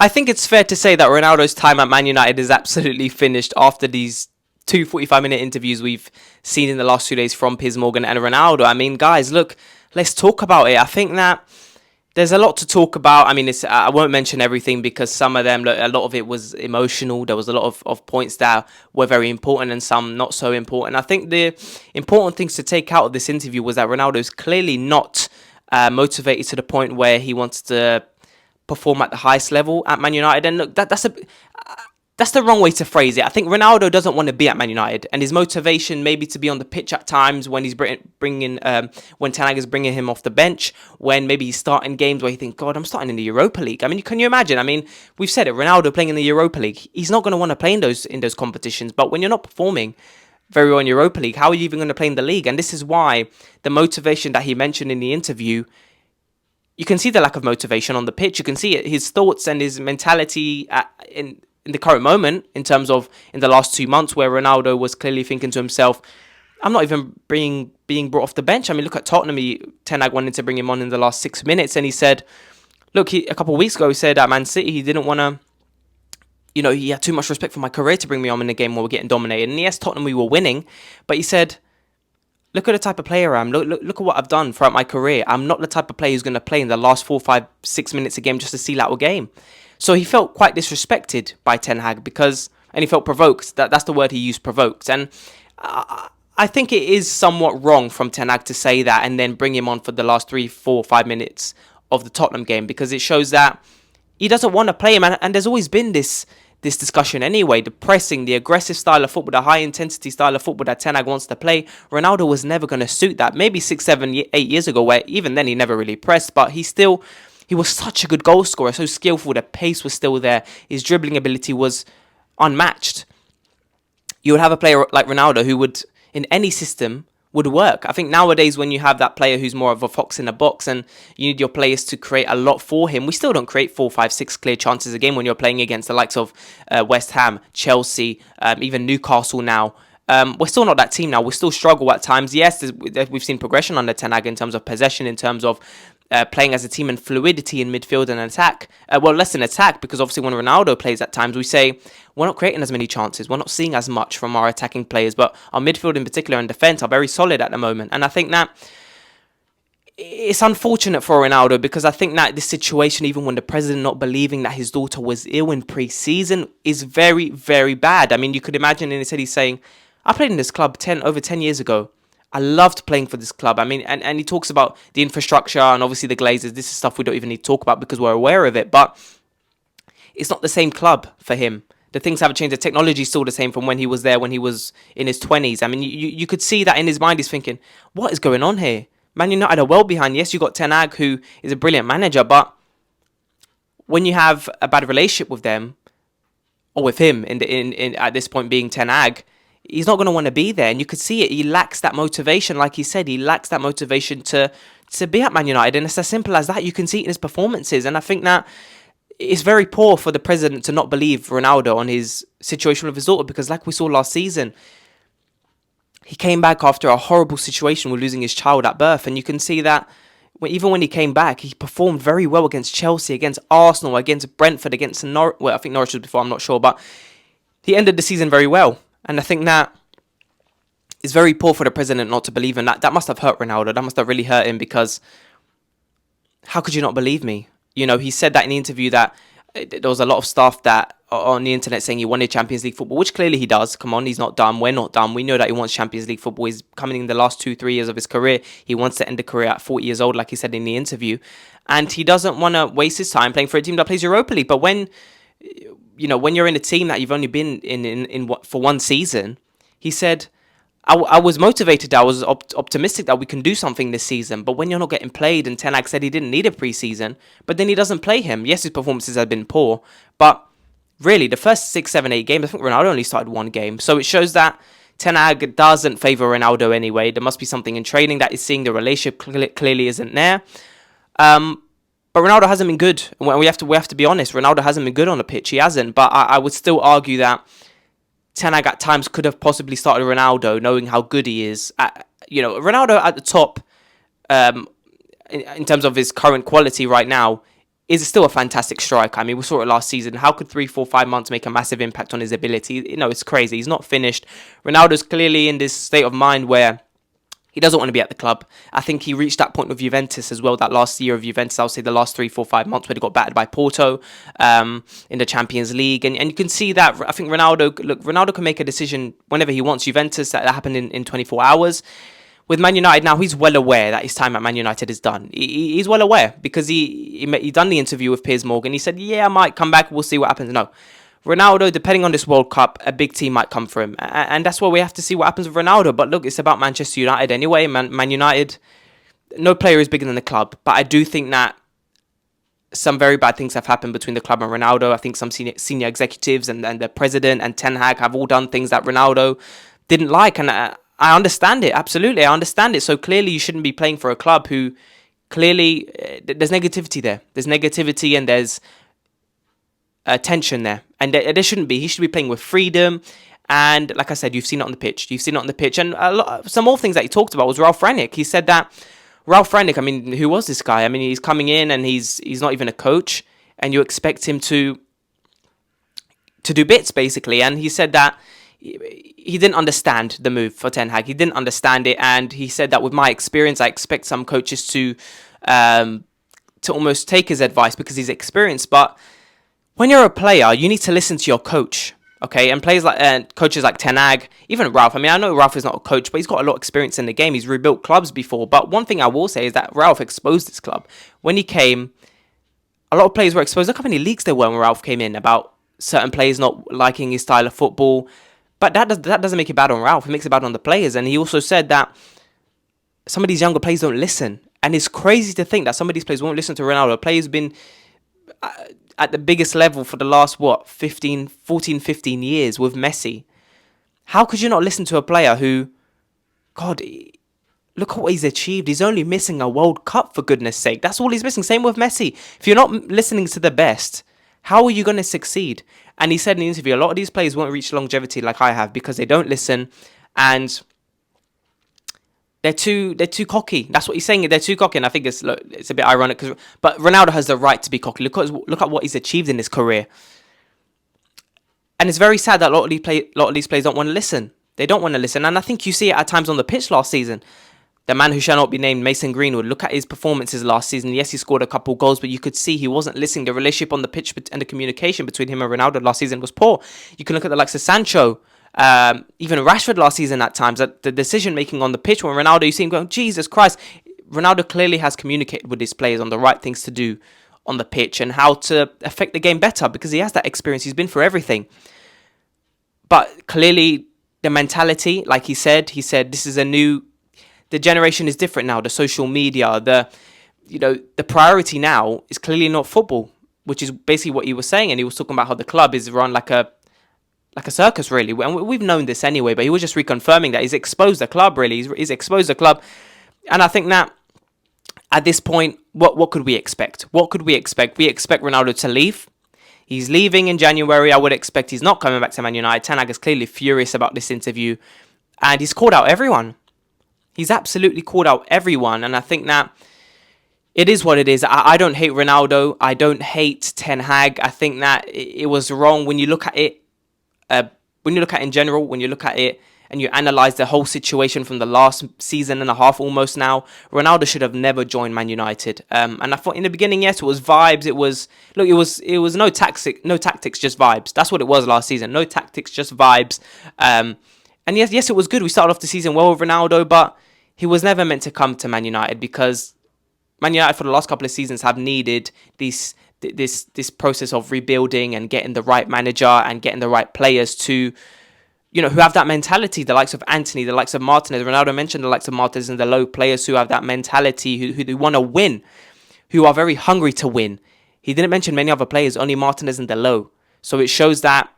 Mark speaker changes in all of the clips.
Speaker 1: I think it's fair to say that Ronaldo's time at Man United is absolutely finished after these two 45-minute interviews we've seen in the last 2 days from Piers Morgan and Ronaldo. I mean, guys, look, let's talk about it. I think that there's a lot to talk about. I mean, I won't mention everything because some of them, a lot of it was emotional. There was a lot of points that were very important and some not so important. I think the important things to take out of this interview was that Ronaldo's clearly not motivated to the point where he wants to perform at the highest level at Man United. And look, that's the wrong way to phrase it. I think Ronaldo doesn't want to be at Man United, and his motivation maybe to be on the pitch at times when he's bringing when Ten Hag is bringing him off the bench, when maybe he's starting games where you think, God, I'm starting in the Europa League. I mean, can you imagine? I mean, we've said it, Ronaldo playing in the Europa League, he's not going to want to play in those competitions. But when you're not performing very well in Europa League, how are you even going to play in the league? And this is why the motivation that he mentioned in the interview, you can see the lack of motivation on the pitch. You can see it, his thoughts and his mentality in the current moment, in terms of in the last 2 months, where Ronaldo was clearly thinking to himself, I'm not even being brought off the bench. I mean, look at Tottenham. Ten Hag wanted to bring him on in the last 6 minutes, and he said, look, a couple of weeks ago, he said at Man City, he didn't want to, he had too much respect for my career to bring me on in a game where we're getting dominated. And yes, Tottenham, we were winning, but he said, look at the type of player I am. Look at what I've done throughout my career. I'm not the type of player who's going to play in the last 4, 5, 6 minutes a game just to seal out a game. So he felt quite disrespected by Ten Hag and he felt provoked. That's the word he used, provoked. And I think it is somewhat wrong from Ten Hag to say that and then bring him on for the last 3, 4, 5 minutes of the Tottenham game, because it shows that he doesn't want to play him. And there's always been this discussion anyway, the pressing, the aggressive style of football, the high intensity style of football that Ten Hag wants to play. Ronaldo was never going to suit that. Maybe 6, 7, 8 years ago, where even then he never really pressed, but he was such a good goal scorer, so skillful, the pace was still there, his dribbling ability was unmatched. You would have a player like Ronaldo who would, in any system, would work. I think nowadays when you have that player who's more of a fox in a box and you need your players to create a lot for him, we still don't create 4, 5, 6 clear chances a game when you're playing against the likes of West Ham, Chelsea, even Newcastle now. We're still not that team now. We still struggle at times. Yes, we've seen progression under Ten Hag in terms of possession, in terms of playing as a team and fluidity in midfield and attack. Well, less in attack, because obviously when Ronaldo plays at times, we say we're not creating as many chances. We're not seeing as much from our attacking players, but our midfield in particular and defence are very solid at the moment. And I think that it's unfortunate for Ronaldo, because I think that this situation, even when the president not believing that his daughter was ill in pre-season, is very, very bad. I mean, you could imagine, and he said, he's saying, I played in this club over 10 years ago. I loved playing for this club. I mean, and he talks about the infrastructure and obviously the Glazers. This is stuff we don't even need to talk about because we're aware of it. But it's not the same club for him. The things haven't changed. The technology is still the same from when he was there, when he was in his 20s. I mean, you could see that in his mind. He's thinking, what is going on here? Man United are well behind. Yes, you got Ten Hag, who is a brilliant manager. But when you have a bad relationship with them, or with him, in at this point being Ten Hag, he's not going to want to be there. And you could see it. He lacks that motivation. Like he said, he lacks that motivation to be at Man United. And it's as simple as that. You can see it in his performances. And I think that it's very poor for the president to not believe Ronaldo on his situation with his daughter. Because like we saw last season, he came back after a horrible situation with losing his child at birth. And you can see that even when he came back, he performed very well against Chelsea, against Arsenal, against Brentford, against Norwich. Well, I think Norwich was before, I'm not sure. But he ended the season very well. And I think that is very poor for the president not to believe in that. That must have hurt Ronaldo. That must have really hurt him, because how could you not believe me? He said that in the interview that there was a lot of stuff that on the internet saying he wanted Champions League football, which clearly he does. Come on, he's not done. We're not done. We know that he wants Champions League football. He's coming in the last 2-3 years of his career. He wants to end the career at 40 years old, like he said in the interview. And he doesn't want to waste his time playing for a team that plays Europa League. But when you're in a team that you've only been in for one season, he said, I was motivated, I was optimistic that we can do something this season. But when you're not getting played, and Ten Hag said he didn't need a pre-season, but then he doesn't play him. Yes, his performances have been poor, but really, the first 6, 7, 8 games, I think Ronaldo only started one game. So it shows that Ten Hag doesn't favour Ronaldo anyway. There must be something in training that is seeing the relationship clearly isn't there. But Ronaldo hasn't been good. We have to be honest. Ronaldo hasn't been good on the pitch. He hasn't. But I would still argue that Ten Hag at times could have possibly started Ronaldo, knowing how good he is. Ronaldo at the top, in terms of his current quality right now, is still a fantastic striker. I mean, we saw it last season. How could 3, 4, 5 months make a massive impact on his ability? It's crazy. He's not finished. Ronaldo's clearly in this state of mind where he doesn't want to be at the club. I think he reached that point with Juventus as well, that last year of Juventus, I would say the last 3, 4, 5 months where he got battered by Porto in the Champions League. And you can see that, I think Ronaldo can make a decision whenever he wants. Juventus, that happened in 24 hours. With Man United now, he's well aware that his time at Man United is done. He's well aware because he done the interview with Piers Morgan. He said, yeah, I might come back. We'll see what happens. No. Ronaldo, depending on this World Cup, a big team might come for him. And that's why we have to see what happens with Ronaldo. But look, it's about Manchester United anyway. Man United, no player is bigger than the club. But I do think that some very bad things have happened between the club and Ronaldo. I think some senior executives and the president and Ten Hag have all done things that Ronaldo didn't like. And I understand it. Absolutely. I understand it. So clearly you shouldn't be playing for a club who clearly there's negativity there. There's negativity and there's tension there. And there shouldn't be. He should be playing with freedom. And like I said, you've seen it on the pitch. And some more things that he talked about was Ralf Rangnick. He said that Ralf Rangnick, I mean, who was this guy? I mean, he's coming in and he's not even a coach. And you expect him to do bits, basically. And he said that he didn't understand the move for Ten Hag. He didn't understand it, and he said that with my experience, I expect some coaches to almost take his advice because he's experienced. But when you're a player, you need to listen to your coach, okay? And coaches like Ten Hag, even Ralf. I mean, I know Ralf is not a coach, but he's got a lot of experience in the game. He's rebuilt clubs before. But one thing I will say is that Ralf exposed this club. When he came, a lot of players were exposed. Look how many leaks there were when Ralf came in about certain players not liking his style of football. But that doesn't make it bad on Ralf. It makes it bad on the players. And he also said that some of these younger players don't listen. And it's crazy to think that some of these players won't listen to Ronaldo. Players have been at the biggest level for the last, 14, 15 years with Messi. How could you not listen to a player who, God, look at what he's achieved. He's only missing a World Cup, for goodness sake. That's all he's missing. Same with Messi. If you're not listening to the best, how are you going to succeed? And he said in the interview, a lot of these players won't reach longevity like I have because they don't listen and they're too cocky. That's what he's saying. They're too cocky, and I think it's a bit ironic. But Ronaldo has the right to be cocky. Look at what he's achieved in his career, and it's very sad that a lot of these players don't want to listen. They don't want to listen, and I think you see it at times on the pitch last season. The man who shall not be named, Mason Greenwood, look at his performances last season. Yes, he scored a couple goals, but you could see he wasn't listening. The relationship on the pitch and the communication between him and Ronaldo last season was poor. You can look at the likes of Sancho, even Rashford last season at times. The decision-making on the pitch when Ronaldo, you see him going, Jesus Christ. Ronaldo clearly has communicated with his players on the right things to do on the pitch and how to affect the game better because he has that experience. He's been through everything. But clearly, the mentality, like he said, this is the generation is different now. The social media, the priority now is clearly not football, which is basically what he was saying. And he was talking about how the club is run like a circus, really. And we've known this anyway, but he was just reconfirming that he's exposed the club, really. He's exposed the club. And I think that at this point, what could we expect? What could we expect? We expect Ronaldo to leave. He's leaving in January. I would expect he's not coming back to Man United. Ten Hag is clearly furious about this interview. And he's called out everyone. He's absolutely called out everyone, and I think that it is what it is. I don't hate Ronaldo. I don't hate Ten Hag. I think that it was wrong when you look at it. When you look at it in general, when you look at it and you analyze the whole situation from the last season and a half almost now, Ronaldo should have never joined Man United. And I thought in the beginning, yes, it was vibes. It was no tactics, just vibes. That's what it was last season. No tactics, just vibes. And yes, it was good. We started off the season well with Ronaldo, but he was never meant to come to Man United because Man United for the last couple of seasons have needed this process of rebuilding and getting the right manager and getting the right players to, who have that mentality. The likes of Antony, the likes of Martinez. Ronaldo mentioned the likes of Martinez and the low players who have that mentality, who want to win, who are very hungry to win. He didn't mention many other players, only Martinez and the low. So it shows that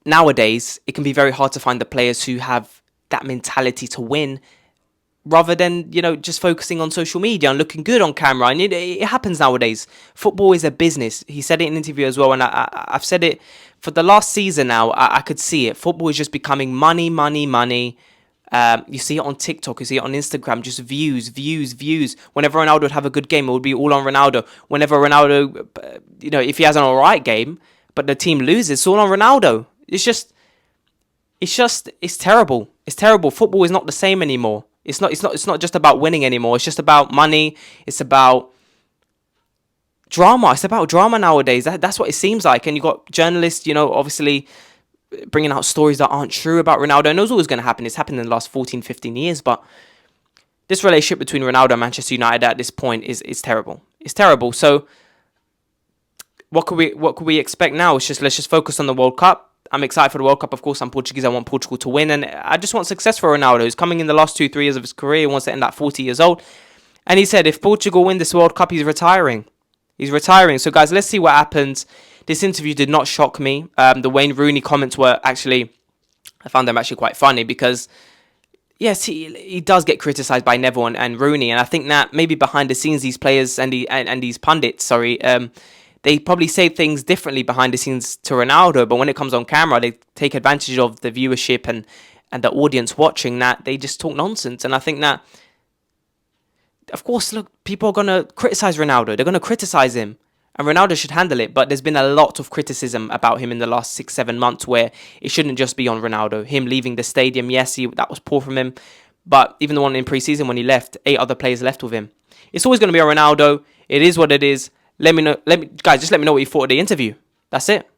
Speaker 1: nowadays it can be very hard to find the players who have that mentality to win rather than, just focusing on social media and looking good on camera. And it happens nowadays. Football is a business. He said it in an interview as well. And I've said it for the last season now. I could see it. Football is just becoming money, money, money. You see it on TikTok, you see it on Instagram, just views, views, views. Whenever Ronaldo would have a good game, it would be all on Ronaldo. Whenever Ronaldo, if he has an alright game, but the team loses, it's all on Ronaldo. It's terrible. It's terrible. Football is not the same anymore. It's not just about winning anymore. It's just about money. It's about drama. It's about drama nowadays. That's what it seems like. And you've got journalists, obviously bringing out stories that aren't true about Ronaldo. And it was always going to happen. It's happened in the last 14, 15 years. But this relationship between Ronaldo and Manchester United at this point is terrible. It's terrible. So what could we expect now? Let's just focus on the World Cup. I'm excited for the World Cup. Of course, I'm Portuguese. I want Portugal to win. And I just want success for Ronaldo. He's coming in the last 2-3 years of his career. He wants to end at 40 years old. And he said if Portugal win this World Cup, he's retiring. He's retiring. So, guys, let's see what happens. This interview did not shock me. The Wayne Rooney comments were I found them actually quite funny because, yes, he does get criticised by Neville and Rooney. And I think that maybe behind the scenes, these players and these pundits, they probably say things differently behind the scenes to Ronaldo. But when it comes on camera, they take advantage of the viewership and the audience watching that. They just talk nonsense. And I think that, of course, look, people are going to criticise Ronaldo. They're going to criticise him. And Ronaldo should handle it. But there's been a lot of criticism about him in the last 6-7 months where it shouldn't just be on Ronaldo. Him leaving the stadium, yes, that was poor from him. But even the one in pre-season when he left, 8 other players left with him. It's always going to be on Ronaldo. It is what it is. Guys, just let me know what you thought of the interview. That's it.